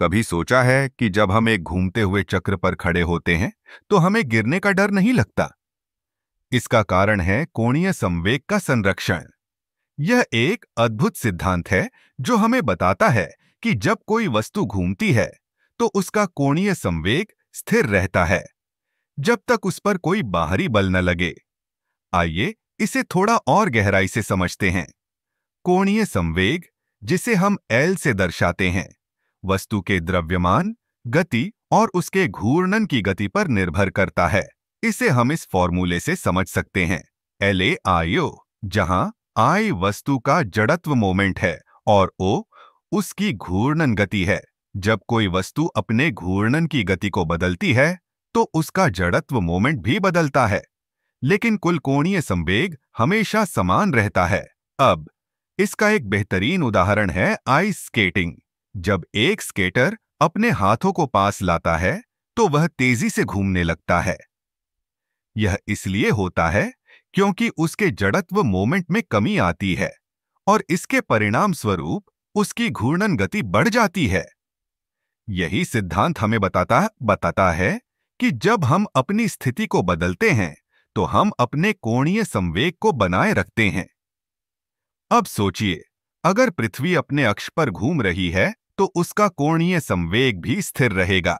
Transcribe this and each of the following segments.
कभी सोचा है कि जब हम एक घूमते हुए चक्र पर खड़े होते हैं तो हमें गिरने का डर नहीं लगता। इसका कारण है कोणीय संवेग का संरक्षण। यह एक अद्भुत सिद्धांत है जो हमें बताता है कि जब कोई वस्तु घूमती है तो उसका कोणीय संवेग स्थिर रहता है जब तक उस पर कोई बाहरी बल न लगे। आइए इसे थोड़ा और गहराई से समझते हैं। कोणीय संवेग, जिसे हम एल से दर्शाते हैं, वस्तु के द्रव्यमान, गति और उसके घूर्णन की गति पर निर्भर करता है। इसे हम इस फॉर्मूले से समझ सकते हैं, LAIO, जहां I वस्तु का जड़त्व मोमेंट है और O उसकी घूर्णन गति है। जब कोई वस्तु अपने घूर्णन की गति को बदलती है तो उसका जड़त्व मोमेंट भी बदलता है, लेकिन कुल कोणीय संवेग हमेशा समान रहता है। अब इसका एक बेहतरीन उदाहरण है आइस स्केटिंग। जब एक स्केटर अपने हाथों को पास लाता है तो वह तेजी से घूमने लगता है। यह इसलिए होता है क्योंकि उसके जड़त्व मोमेंट में कमी आती है और इसके परिणाम स्वरूप उसकी घूर्णन गति बढ़ जाती है। यही सिद्धांत हमें बताता है कि जब हम अपनी स्थिति को बदलते हैं तो हम अपने कोणीय संवेग को बनाए रखते हैं। अब सोचिए, अगर पृथ्वी अपने अक्ष पर घूम रही है तो उसका कोणीय संवेग भी स्थिर रहेगा।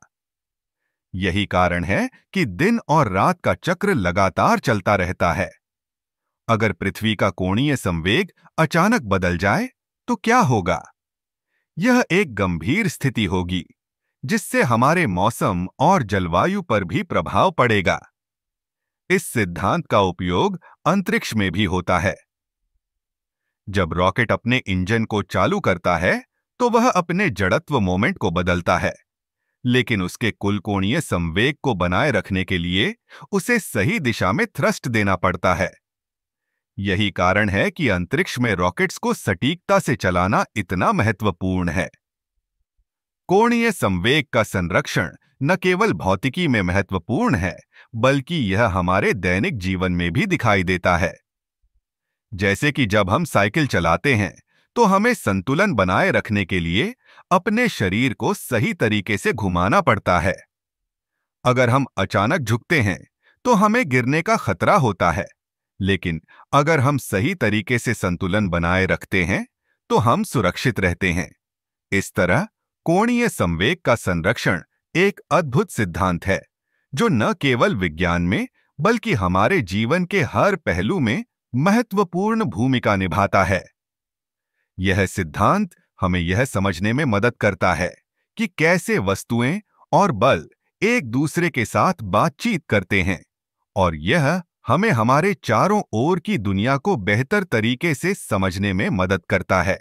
यही कारण है कि दिन और रात का चक्र लगातार चलता रहता है। अगर पृथ्वी का कोणीय संवेग अचानक बदल जाए तो क्या होगा? यह एक गंभीर स्थिति होगी जिससे हमारे मौसम और जलवायु पर भी प्रभाव पड़ेगा। इस सिद्धांत का उपयोग अंतरिक्ष में भी होता है। जब रॉकेट अपने इंजन को चालू करता है तो वह अपने जड़त्व मोमेंट को बदलता है, लेकिन उसके कुल कोणीय संवेग को बनाए रखने के लिए उसे सही दिशा में थ्रस्ट देना पड़ता है। यही कारण है कि अंतरिक्ष में रॉकेट्स को सटीकता से चलाना इतना महत्वपूर्ण है। कोणीय संवेग का संरक्षण न केवल भौतिकी में महत्वपूर्ण है, बल्कि यह हमारे दैनिक जीवन में भी दिखाई देता है। जैसे कि जब हम साइकिल चलाते हैं तो हमें संतुलन बनाए रखने के लिए अपने शरीर को सही तरीके से घुमाना पड़ता है। अगर हम अचानक झुकते हैं तो हमें गिरने का खतरा होता है, लेकिन अगर हम सही तरीके से संतुलन बनाए रखते हैं तो हम सुरक्षित रहते हैं। इस तरह कोणीय संवेग का संरक्षण एक अद्भुत सिद्धांत है जो न केवल विज्ञान में बल्कि हमारे जीवन के हर पहलू में महत्वपूर्ण भूमिका निभाता है। यह सिद्धांत हमें यह समझने में मदद करता है कि कैसे वस्तुएं और बल एक दूसरे के साथ बातचीत करते हैं, और यह हमें हमारे चारों ओर की दुनिया को बेहतर तरीके से समझने में मदद करता है।